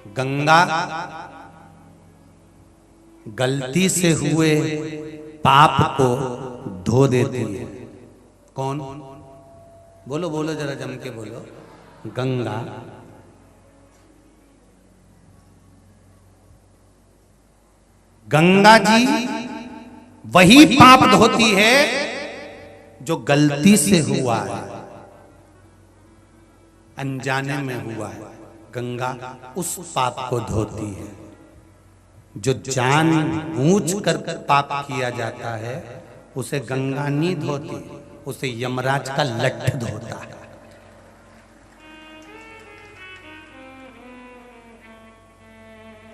गंगा गलती से हुए पाप को धो देती है। कौन? बोलो बोलो जरा जम के बोलो। गंगा गंगा जी वही पाप धोती है जो गलती से हुआ है, अनजाने में हुआ है। गंगा उस पाप को धोती है। जो जानबूझ कर पाप किया जाता है उसे गंगा नहीं धोती, उसे यमराज का लठ धोता है।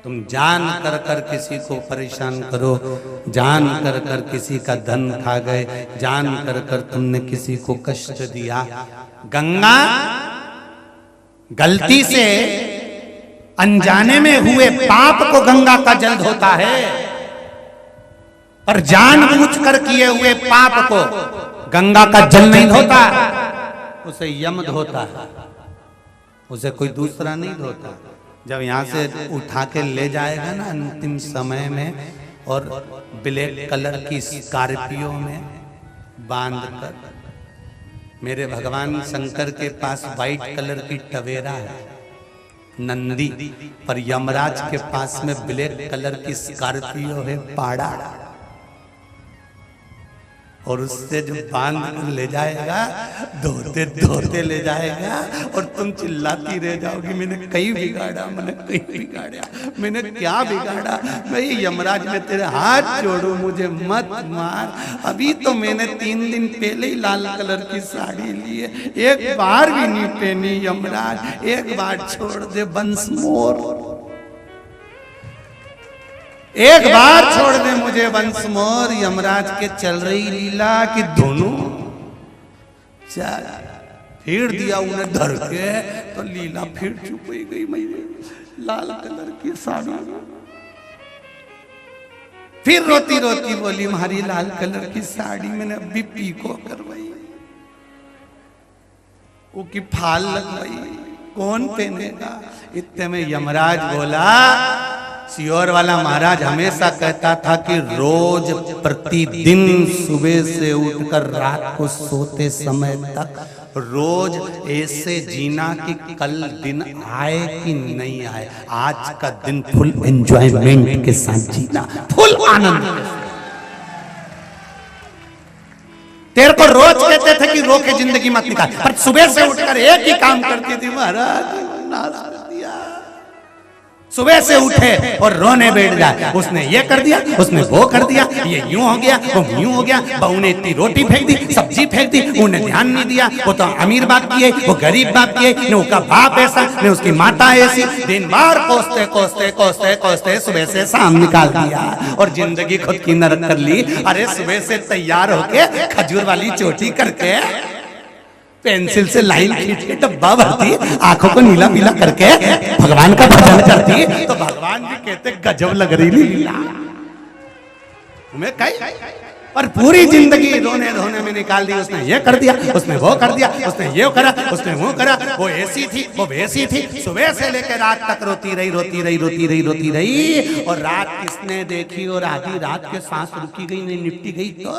तुम जान कर कर किसी को परेशान करो, जान कर कर किसी का धन खा गए, जान कर कर तुमने किसी को कष्ट दिया, गंगा गलती से अनजाने में हुए पाप को गंगा का जल धोता है, पर जानबूझ कर किए हुए पाप को गंगा का जल नहीं धोता, उसे यम धोता है, उसे कोई दूसरा नहीं धोता। जब यहाँ से उठा के ले जाएगा ना अंतिम समय में, और ब्लैक कलर की स्कॉर्पियो में बांध कर, मेरे भगवान शंकर के पास व्हाइट कलर की टवेरा है नंदी, पर यमराज के पास में ब्लैक कलर की स्कॉर्पियो है पाड़ा, और उससे जो बांध कर ले जाएगा धोते धोते ले जाएगा, और तुम चिल्लाती रह जाओगी मैंने कहीं बिगाड़ा, मैंने कहीं बिगाड़ा, मैंने क्या बिगाड़ा। मैं यमराज में तेरे हाथ जोड़ू, मुझे मत मार। अभी तो मैंने 3 दिन पहले ही लाल कलर की साड़ी ली है, एक बार भी नहीं पहनी यमराज, एक बार छोड़ दे बंस मोर, एक बार छोड़ दे मुझे वंश मोर। यमराज के चल रही लीला कि दोनों चल फिर दिया उन्हें धर के, तो लीला फिर चुप ही गई। मैं लाल कलर की साड़ी, फिर रोती रोती बोली हमारी लाल कलर की साड़ी मैंने अभी पीको करवाई, वो की फाल लगवाई, कौन पहनेगा। इतने में यमराज बोला, सियोर वाला महाराज हमेशा कहता था कि रोज प्रतिदिन सुबह से उठकर रात को सोते समय तक रोज ऐसे जीना कि कल दिन आए कि नहीं आए, आज का दिन फुल एंजॉयमेंट के साथ जीना, फुल आनंद। तेरे को रोज कहते थे कि रो के जिंदगी मत निकाल, पर सुबह से उठकर एक ही काम करती थी महाराज, सुबह से उठे और रोने बैठ जाए, उसने ये कर दिया, उसने वो कर दिया, ये यूं हो गया, वो यूं हो गया, बहू ने इतनी रोटी फेंक दी, सब्जी फेंक दी, उन्हें ध्यान नहीं दिया, वो तो अमीर बाप की है, वो गरीब बाप की है, न उसका बाप ऐसा, न उसकी माता ऐसी। दिन भर कोसते कोसते कोसते कोसते सुबह से शाम निकाल दिया और जिंदगी खुद की नरक कर ली। अरे सुबह से तैयार होके खजूर वाली चोटी करके, पेंसिल से लाइन खींच के डब्बा भरती, आंखों को नीला पीला करके भगवान का भजन करती, तो भगवान भी कहते गजब लग रही लीला तुम्हें कहीं। पर पूरी जिंदगी रोने धोने में निकाल दी, उसने ये कर दिया, उसने वो कर दिया, उसने ये करा, उसने वो करा, वो ऐसी थी, वो वैसी थी, सुबह से लेकर रात तक रोती रही रोती रही रोती रही रोती रही। और रात किसने देखी, और आधी रात के सांस रुकी गई नहीं निपटी गई, तो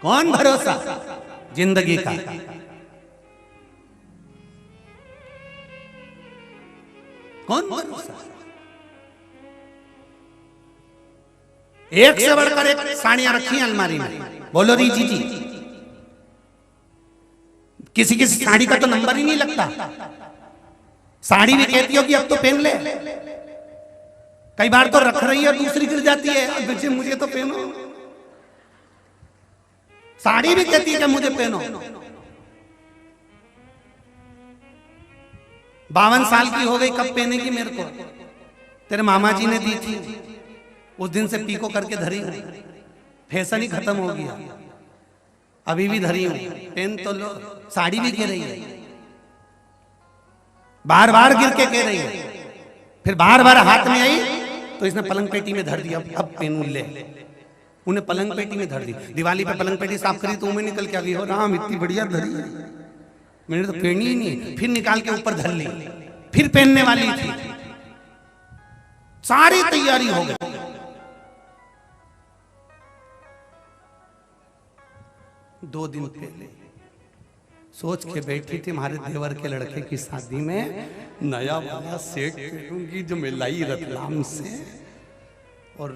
कौन भरोसा जिंदगी का। कौन भरोसा। एक से बढ़कर एक साड़ियां रखी हैं अलमारी में, बोलो री जी, किसी किसी साड़ी का तो नंबर ही नहीं लगता, साड़ी भी कहती हो कि अब तो पहन ले, कई बार तो रख रही है दूसरी गिर जाती है, अब मुझे तो पहनो, साड़ी भी कहती है कि मुझे पहनो। 52 साल की हो गई, कब पहनेगी मेरे को, तेरे मामा जी ने दी थी, उस दिन से पीको करके धरी हूं, फैशन ही खत्म हो गया, अभी भी धरी हूं, पहन तो लो। साड़ी भी कह रही है, बार बार गिर के कह रही है, फिर बार बार हाथ में आई तो इसने पलंग पेटी में धर दिया, अब पहनू ले, उन्हें पलंग पेटी में धर दी। दिवाली पे पलंग पेटी साफ करी तो उन्हें निकल के आ गई, हो राम इतनी बढ़िया धरी, मैंने तो पहनी ही नहीं, फिर निकाल के ऊपर धर ली, फिर पहनने वाली थी, सारी तैयारी हो गई। दो दिन पहले सोच के बैठी थी हमारे देवर के लड़के की शादी में नया वाला सेट पहनूंगी जो मैं लाई रतलाम से, और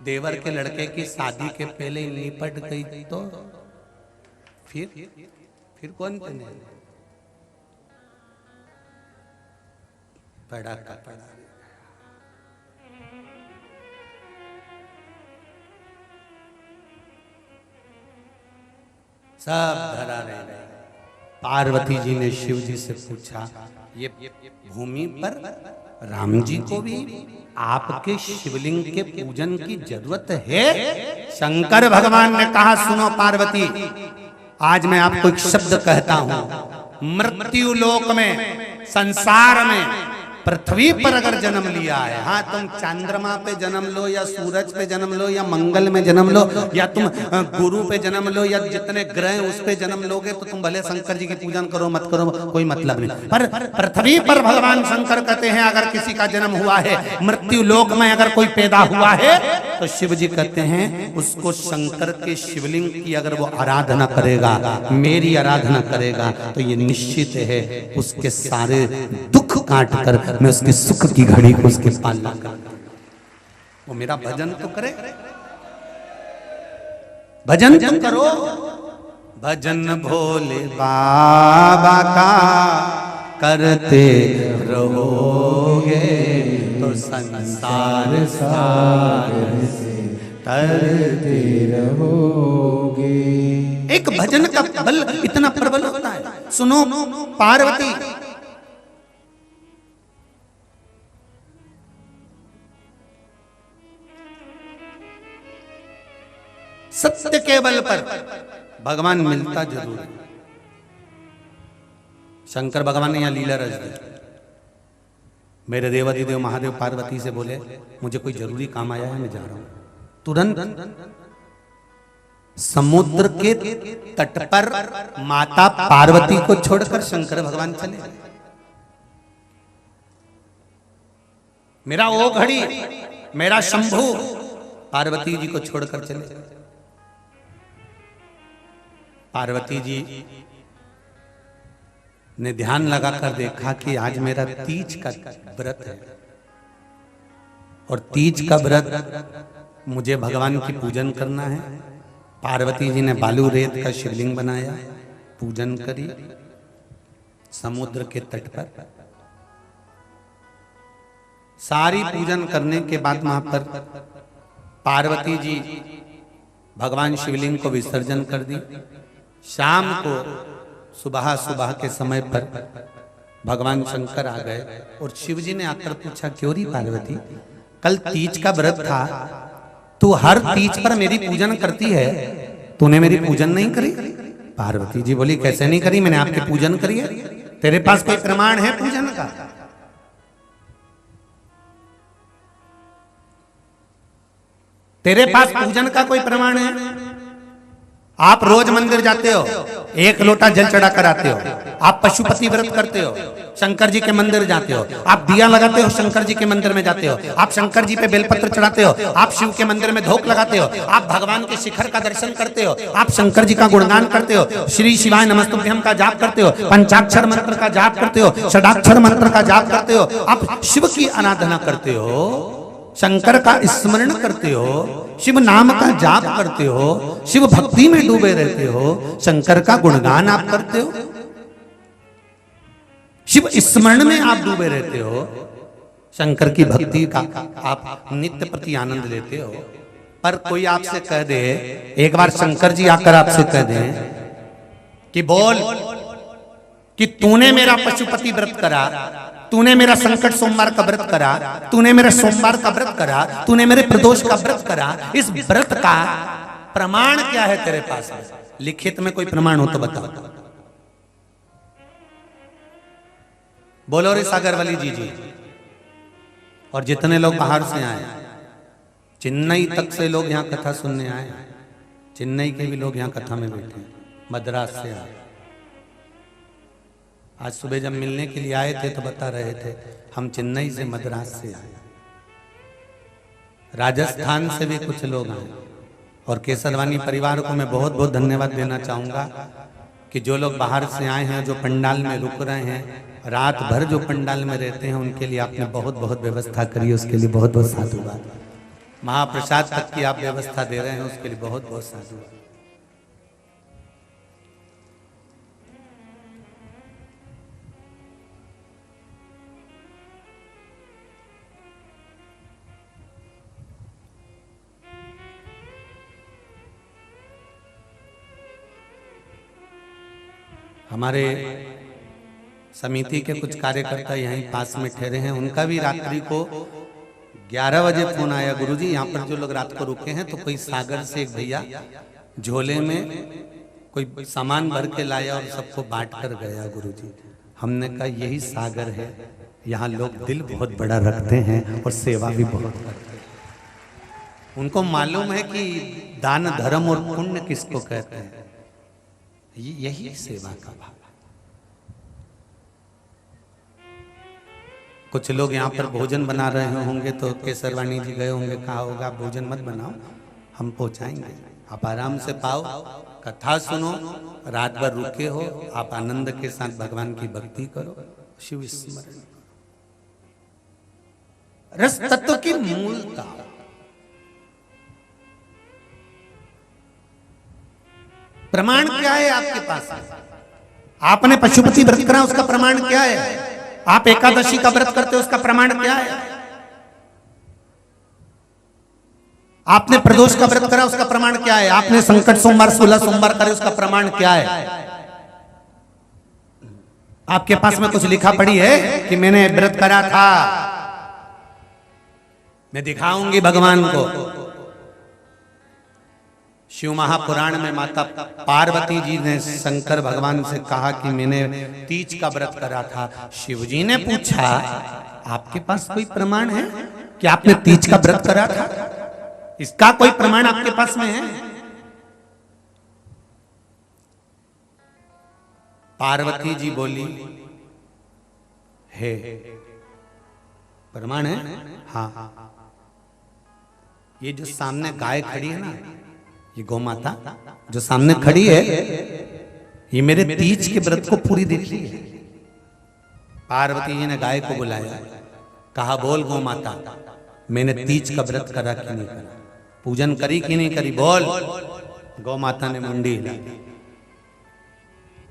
देवर के लड़के की शादी के पहले ही निपट गई तो फिर कौन पहने? पड़ा का पड़ा। सब धरा रहे। पार्वती जी ने शिव जी से पूछा, ये भूमि पर राम जी को भी आपके शिवलिंग के पूजन की जरूरत है? शंकर भगवान ने कहा, सुनो पार्वती, आज मैं आपको एक शब्द कहता हूं, मृत्यु लोक में, संसार में, पृथ्वी पर अगर जन्म लिया है, हाँ तुम चंद्रमा पे जन्म लो या सूरज पे जन्म लो या मंगल में जन्म लो या तुम गुरु पे जन्म लो या जितने ग्रह उस पे जन्म लोगे तो तुम भले शंकर जी की पूजन करो मत करो कोई मतलब नहीं, पर पृथ्वी पर भगवान शंकर कहते हैं अगर किसी का जन्म हुआ है, मृत्यु लोक में अगर कोई पैदा हुआ है तो शिव जी कहते हैं उसको शंकर के शिवलिंग की अगर वो आराधना करेगा, मेरी आराधना करेगा, तो ये निश्चित है उसके सारे दुख काट कर मैं उसके सुख की घड़ी को उसके पालना करता हूं। वो मेरा भजन तो करे, भजन तो करो, भजन भोले बाबा का करते रहोगे तो संसार सागर से तरते रहोगे। एक भजन का बल इतना प्रबल होता है। सुनो पार्वती, सत्य के बल पर भगवान मिलता जरूर है। शंकर भगवान ने यहां लीला रच दी। मेरे देवाधिदेव महादेव पार्वती से बोले मुझे कोई जरूरी काम आया है, मैं जा रहा हूं। तुरंत समुद्र के तट पर माता पार्वती को छोड़कर शंकर भगवान चले। मेरा ओ घड़ी, मेरा शंभू पार्वती जी को छोड़कर चले। पार्वती जी ने ध्यान लगाकर देखा कि आज मेरा तीज का व्रत है और तीज का व्रत मुझे भगवान की पूजन करना है। पार्वती जी ने बालू रेत का शिवलिंग बनाया, पूजन करी समुद्र के तट पर। सारी पूजन करने के बाद वहां पर पार्वती जी भगवान शिवलिंग को विसर्जन कर दी। शाम को सुबह सुबह के समय पर भगवान शंकर आ गए और शिव जी ने आकर पूछा, क्यों री पार्वती, कल तीज का व्रत था, तू हर तीज पर मेरी पूजन करती है, तूने मेरी पूजन नहीं करी? पार्वती जी बोली, कैसे नहीं करी, मैंने आपकी पूजन करी है। तेरे पास कोई प्रमाण है पूजन का? तेरे पास पूजन का कोई प्रमाण है? आप रोज मंदिर जाते हो, एक लोटा जल चढ़ा कर आते हो, आप पशुपति व्रत करते हो, शंकर जी के मंदिर जाते हो, आप दिया लगाते हो, शंकर जी के मंदिर में जाते हो, आप शंकर जी पे बेलपत्र चढ़ाते हो, आप शिव के मंदिर में धूप लगाते हो, आप भगवान के शिखर का दर्शन करते हो, आप शंकर जी का गुणगान करते हो, श्री शिवाय नमस्तुभ्यम का जाप करते हो, पंचाक्षर मंत्र का जाप करते हो, षडाक्षर मंत्र का जाप करते हो, आप शिव की आराधना करते हो, शंकर का स्मरण करते हो, शिव नाम का जाप करते हो, शिव भक्ति में डूबे रहते हो, शंकर का गुणगान आप करते हो, शिव स्मरण में आप डूबे रहते हो, शंकर की भक्ति का आप नित्य प्रति आनंद लेते हो। पर कोई आपसे कह दे, एक बार शंकर जी आकर आपसे कह दे कि बोल कि तूने मेरा पशुपति व्रत करा, तूने मेरा संकट सोमवार का व्रत करा, तूने मेरा सोमवार का व्रत करा, तूने मेरे प्रदोष का व्रत करा, इस व्रत का प्रमाण क्या है तेरे पास? लिखित में कोई प्रमाण हो तो बताओ। बोलो रे सागरवली जी और जितने लोग बाहर से आए, चेन्नई तक से लोग यहाँ कथा सुनने आए, चेन्नई के भी लोग यहाँ कथा में बैठे, मद्रास से आए, आज सुबह जब मिलने के लिए आए थे तो बता रहे थे हम चेन्नई से, मद्रास से आए, राजस्थान से भी कुछ लोग आए। और केसरवानी परिवार को मैं बहुत बहुत धन्यवाद देना चाहूँगा कि जो लोग बाहर से आए हैं, जो पंडाल में रुक रहे हैं, रात भर जो पंडाल में रहते हैं, उनके लिए आपने बहुत बहुत व्यवस्था करी, उसके लिए बहुत बहुत साधुवाद। महाप्रसाद तक की आप व्यवस्था दे रहे हैं, उसके लिए बहुत बहुत साधुवाद। हमारे समिति के कुछ कार्यकर्ता यहीं पास में ठहरे हैं, उनका भी रात्रि को 11 बजे फोन आया, गुरुजी यहाँ पर जो लोग रात को रुके हैं तो कोई सागर से एक भैया झोले में कोई सामान भर के लाया और सबको बांट कर गया गुरुजी। हमने कहा यही सागर है, यहाँ लोग दिल बहुत बड़ा रखते हैं और सेवा भी बहुत करते हैं। उनको मालूम है कि दान धर्म और पुण्य किसको कहते हैं, यही सेवा का भाव। कुछ लोग यहाँ पर भोजन बना रहे होंगे तो केसरवानी जी गए होंगे, कहा होगा भोजन मत बनाओ, हम पहुंचाएंगे, आप आराम से पाओ, कथा सुनो, रात भर रुके हो, आप आनंद के साथ भगवान की भक्ति करो, शिव स्मरण। रस तत्व की मूलता, प्रमाण क्या है आपके पास? आपने पशुपति व्रत करा, उसका प्रमाण क्या है? आप एकादशी का व्रत करते हो, उसका प्रमाण क्या है? आपने प्रदोष का व्रत करा, उसका प्रमाण क्या है? आपने संकट सोमवार 16 सोमवार करे, उसका प्रमाण क्या है? आपके पास में कुछ लिखा पड़ी है कि मैंने व्रत करा था, मैं दिखाऊंगी भगवान को। शिव महापुराण में माता पार्वती जी ने शंकर भगवान से कहा कि मैंने तीज का व्रत करा था। शिव जी ने पूछा आपके पास कोई प्रमाण है कि आपने तीज का व्रत करा था? इसका कोई प्रमाण आपके पास में है? पार्वती जी बोली है, प्रमाण है? हाँ, ये जो सामने गाय खड़ी है ना, ये गौ माता जो सामने खड़ी है, ये मेरे तीज के व्रत को पूरी देखी है। पार्वती जी ने गाय को बुलाया, कहा बोल गौ माता, मैंने तीज का व्रत करा कि नहीं करा, पूजन करी कि नहीं करी, बोल। गौ माता ने मुंडी हिलाई,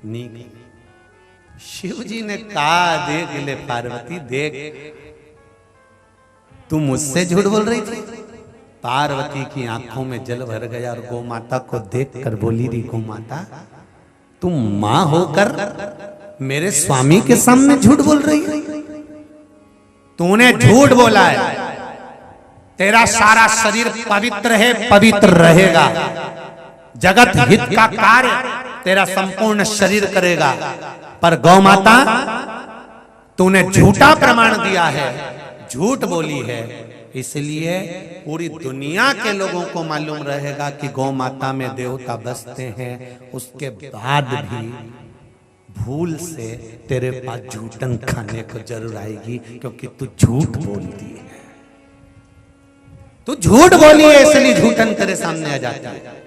नहीं। शिव जी ने कहा देख ले पार्वती, देख तू मुझसे झूठ बोल रही थी। पार्वती की आंखों में जल भर गया और गौ माता को देखकर बोली, री गौ माता तुम मां होकर मेरे स्वामी के सामने झूठ बोल रही है? तूने झूठ बोला है, तेरा सारा शरीर पवित्र है, पवित्र रहेगा, जगत हित का कार्य तेरा संपूर्ण शरीर करेगा, पर गौ माता तूने झूठा प्रमाण दिया है, झूठ बोली है, इसलिए पूरी दुनिया के लोगों को मालूम रहेगा कि गौ माता में देवता बसते हैं, उसके बाद भी भूल से तेरे पास झूठन खाने को जरूर आएगी, क्योंकि तू झूठ बोलती है, तू झूठ बोली है, इसलिए झूठन तेरे सामने आ जाती है।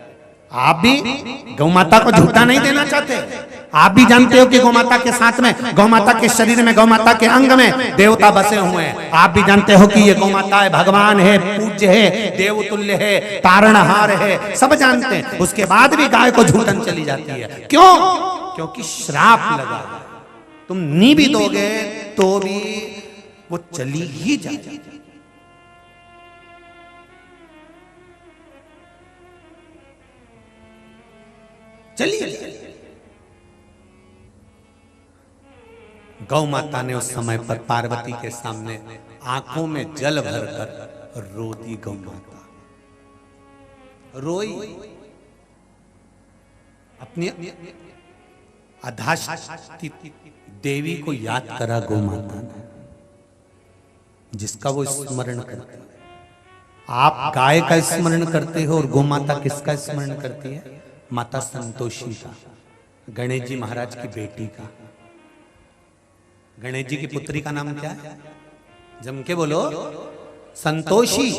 आप भी गौ माता को झूठा नहीं देना चाहते? आप भी जानते हो कि गौ माता के साथ में, गौ माता के शरीर में, गौ माता के अंग में देवता बसे हुए हैं। आप भी जानते हो कि ये गौ माता है, भगवान है, पूज्य है, देवतुल्य है, तारणहार है, सब जानते हैं। उसके बाद भी गाय को झूठन चली जाती है, क्यों? क्योंकि श्राप लगा, तुम नी भी दोगे तो भी वो चली ही जाती। चलिए, गौ माता ने उस समय पर पार्वती के सामने आंखों में जल भरकर रो दी। गौ माता रोई, अपनी अधाष्टी देवी को याद करा गौ माता ने, जिसका वो स्मरण करती है। आप गाय का स्मरण करते हो और गौ माता किसका स्मरण करती है? माता संतोषी का, गणेश जी महाराज की बेटी का। गणेश जी की पुत्री का नाम क्या है? जम के बोलो। संतोषी।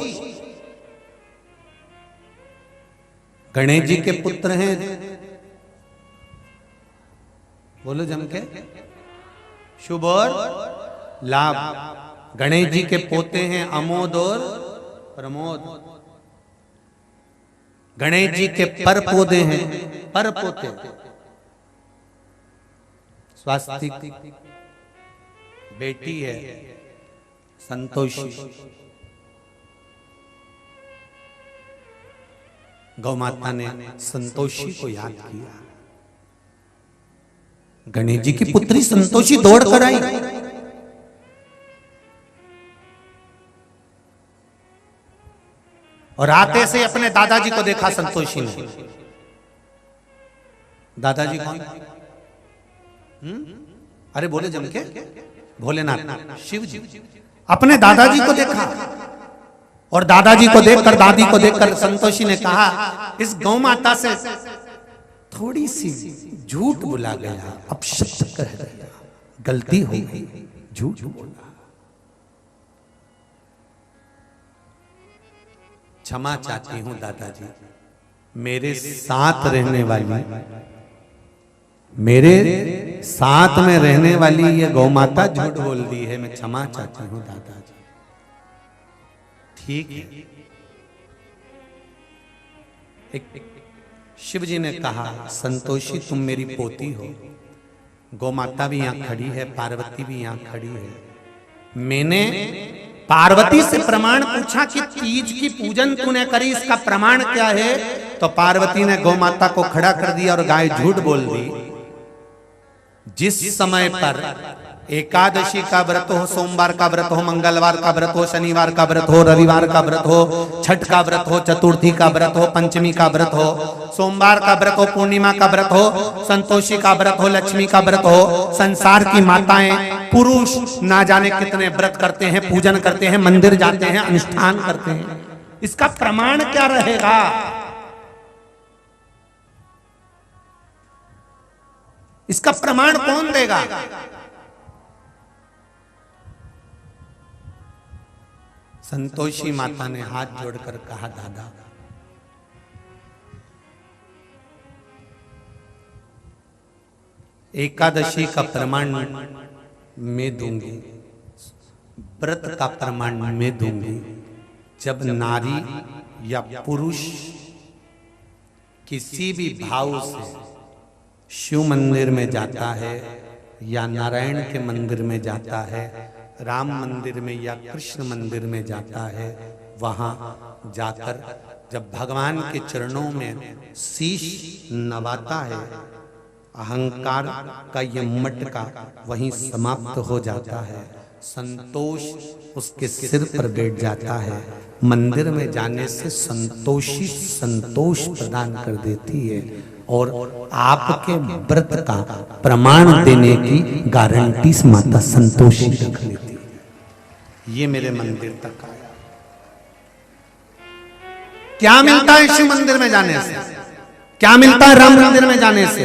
गणेश जी के पुत्र हैं, बोलो जम के, शुभ और लाभ। गणेश जी के पोते हैं अमोद और प्रमोद। गणेश जी के पर पोते हैं, पर पोते स्वास्तिक, बेटी है संतोषी। गौ माता ने संतोषी को याद किया। गणेश जी की पुत्री संतोषी दौड़ कर आई। और आते से अपने दादाजी को देखा संतोषी ने। दादाजी कौन? अरे बोले जम के, भोलेनाथ, शिव जी। अपने दादाजी को देखा और दादाजी को देखकर, दादी को देखकर संतोषी ने कहा, इस गौ माता से थोड़ी सी झूठ बोला गया, अपशब्द कह दिया, गलती हो गई, झूठ बोला, क्षमा चाहती हूं दादाजी। मेरे साथ रहने वाली, मेरे साथ में रहने वाली ये गौ माता झूठ बोल दी है, मैं क्षमा चाहती हूं दादाजी। ठीक है। एक शिव जी ने कहा, संतोषी तुम मेरी पोती हो। गौ माता भी यहां खड़ी है, पार्वती भी यहां खड़ी है। मैंने पार्वती से प्रमाण पूछा कि तीज की पूजन तूने करी, इसका प्रमाण क्या है? तो पार्वती ने गौ माता को खड़ा कर दिया और गाय झूठ बोल दी। जिस समय पर एकादशी का व्रत हो, सोमवार का व्रत हो, मंगलवार का व्रत हो, शनिवार का व्रत हो, रविवार का व्रत हो, छठ का व्रत हो, चतुर्थी का व्रत हो, पंचमी का व्रत हो, सोमवार का व्रत हो, पूर्णिमा का व्रत हो, संतोषी का व्रत हो, लक्ष्मी का व्रत हो, संसार की माताएं, पुरुष ना जाने कितने व्रत करते हैं, पूजन करते हैं, मंदिर जाते हैं, अनुष्ठान करते हैं। इसका प्रमाण क्या रहेगा? इसका प्रमाण कौन देगा? संतोषी माता ने हाथ जोड़कर कहा, दादा एकादशी का प्रमाण मैं दूंगी, व्रत का प्रमाण मैं दूंगी। जब नारी या पुरुष किसी भी भाव से शिव मंदिर में जाता है या नारायण के मंदिर में जाता है, राम मंदिर में या कृष्ण मंदिर में जाता है, वहां जाकर जब भगवान के चरणों में शीश नवाता है, अहंकार का ये मटका वहीं समाप्त हो जाता है। संतोष उसके सिर पर बैठ जाता है। मंदिर में जाने से संतोषी संतोष प्रदान कर देती है और आपके व्रत का प्रमाण देने की गारंटी माता संतोषी रख लेती है। ये मेरे मंदिर तक आया। क्या मिलता है शिव मंदिर में जाने से? क्या मिलता है राम मंदिर में जाने से?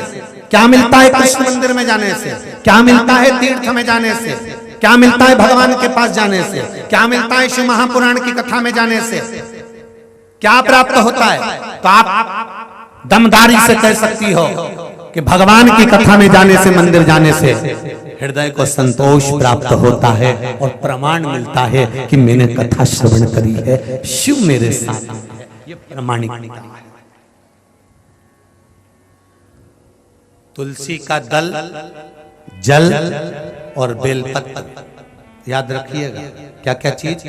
क्या मिलता है कृष्ण मंदिर में जाने से? क्या मिलता है तीर्थ में जाने से? क्या मिलता है भगवान के पास जाने से? क्या मिलता है शिव महापुराण की कथा में जाने से? क्या प्राप्त होता है? तो आप दमदारी से कह सकती हो कि भगवान की कथा में जाने से, मंदिर जाने से हृदय को संतोष प्राप्त होता है और प्रमाण मिलता है कि मैंने कथा श्रवण करी है, शिव मेरे साथ है। ये प्रमाणिकता है। तुलसी का दल, जल और बेलपत्र, याद रखिएगा। क्या क्या चीज?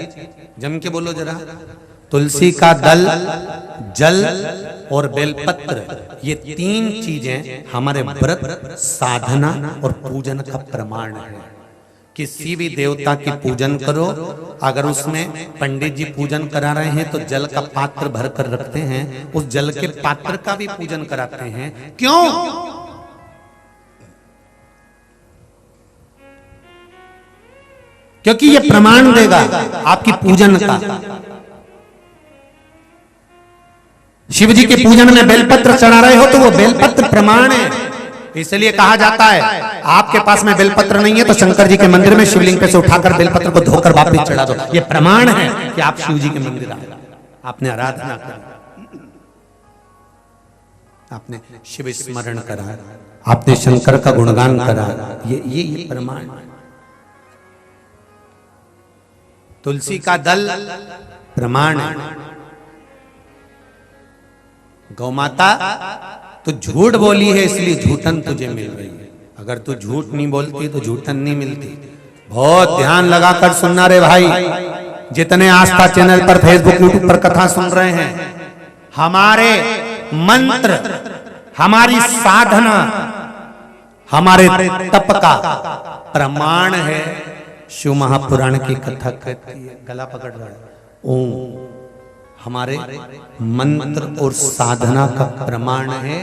जम के बोलो जरा। तुलसी का दल, जल और बेलपत्र, ये तीन चीजें हमारे व्रत, साधना और पूजन का प्रमाण है। किसी भी देवता की पूजन करो, अगर उसमें पंडित जी पूजन करा रहे हैं तो जल का पात्र भर कर रखते हैं, उस जल के पात्र का भी पूजन कराते हैं। क्यों? क्योंकि ये प्रमाण देगा आपकी पूजन का। शिव जी के पूजन में बेलपत्र चढ़ा रहे हो तो वो बेलपत्र प्रमाण है। इसलिए कहा जाता है आपके पास में बेलपत्र नहीं है तो शंकर जी के मंदिर में शिवलिंग पे से उठाकर बेलपत्र को धोकर वापस चढ़ा दो। ये प्रमाण है कि आप शिव जी के मंदिर आए, आपने आराधना करी, आपने शिव स्मरण करा, आपने शंकर का गुणगान करा। ये प्रमाण है। तुलसी का दल प्रमाण है। गौ माता तो झूठ बोली है इसलिए झूठन तुझे मिल रही है। अगर तू झूठ नहीं बोलती तो झूठन नहीं मिलती। बहुत ध्यान लगाकर सुनना रे भाई, जितने आस्था चैनल पर फेसबुक यूट्यूब पर कथा सुन रहे हैं, हमारे मंत्र, हमारी साधना, हमारे तप का प्रमाण है। शिव महापुराण की कथा कहती है, गला पकड़ रहा है, ओम हमारे मंत्र और साधना का प्रमाण है।